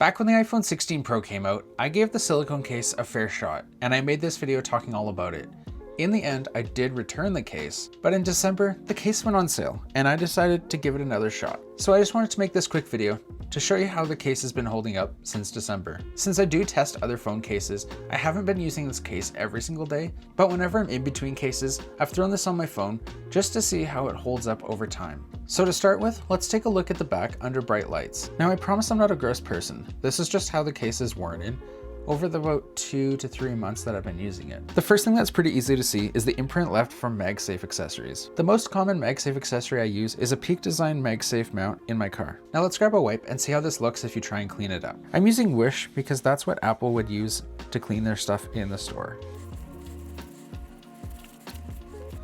Back when the iPhone 16 Pro came out, I gave the silicone case a fair shot, and I made this video talking all about it. In the end, I did return the case, but in December, the case went on sale, and I decided to give it another shot. So I just wanted to make this quick video to show you how the case has been holding up since December. Since I do test other phone cases, I haven't been using this case every single day, but whenever I'm in between cases, I've thrown this on my phone just to see how it holds up over time. So to start with, let's take a look at the back under bright lights. Now I promise I'm not a gross person. This is just how the case is worn in over the about 2 to 3 months that I've been using it. The first thing that's pretty easy to see is the imprint left from MagSafe accessories. The most common MagSafe accessory I use is a Peak Design MagSafe mount in my car. Now let's grab a wipe and see how this looks if you try and clean it up. I'm using Wish because that's what Apple would use to clean their stuff in the store.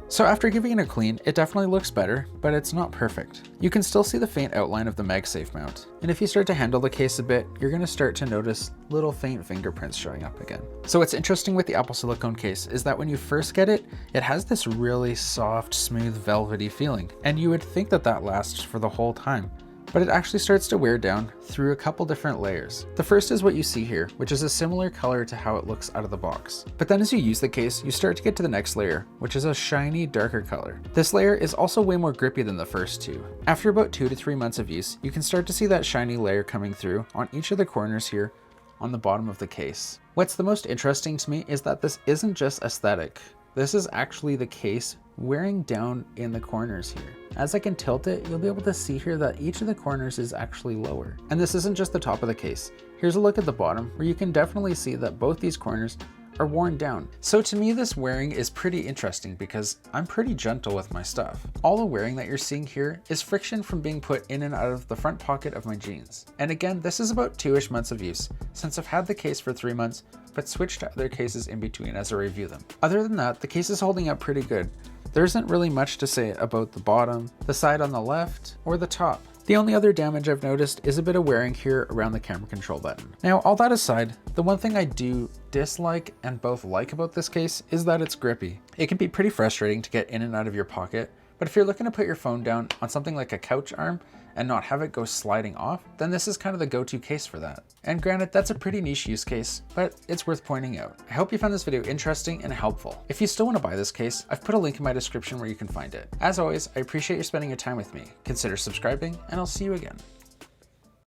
So after giving it a clean, it definitely looks better, but it's not perfect. You can still see the faint outline of the MagSafe mount. And if you start to handle the case a bit, you're gonna start to notice little faint fingerprints showing up again. So what's interesting with the Apple Silicone Case is that when you first get it, it has this really soft, smooth, velvety feeling. And you would think that that lasts for the whole time, but it actually starts to wear down through a couple different layers. The first is what you see here, which is a similar color to how it looks out of the box. But then as you use the case, you start to get to the next layer, which is a shiny, darker color. This layer is also way more grippy than the first two. After about 2 to 3 months of use, you can start to see that shiny layer coming through on each of the corners here on the bottom of the case. What's the most interesting to me is that this isn't just aesthetic. This is actually the case wearing down in the corners here. As I can tilt it, you'll be able to see here that each of the corners is actually lower. And this isn't just the top of the case. Here's a look at the bottom where you can definitely see that both these corners are worn down. So to me, this wearing is pretty interesting because I'm pretty gentle with my stuff. All the wearing that you're seeing here is friction from being put in and out of the front pocket of my jeans. And again, this is about 2-ish months of use, since I've had the case for 3 months, but switched to other cases in between as I review them. Other than that, the case is holding up pretty good. There isn't really much to say about the bottom, the side on the left, or the top. The only other damage I've noticed is a bit of wearing here around the camera control button. Now, all that aside, the one thing I do dislike and both like about this case is that it's grippy. It can be pretty frustrating to get in and out of your pocket, but if you're looking to put your phone down on something like a couch arm and not have it go sliding off, then this is kind of the go-to case for that. And granted, that's a pretty niche use case, but it's worth pointing out. I hope you found this video interesting and helpful. If you still want to buy this case, I've put a link in my description where you can find it. As always, I appreciate you spending your time with me. Consider subscribing, and I'll see you again.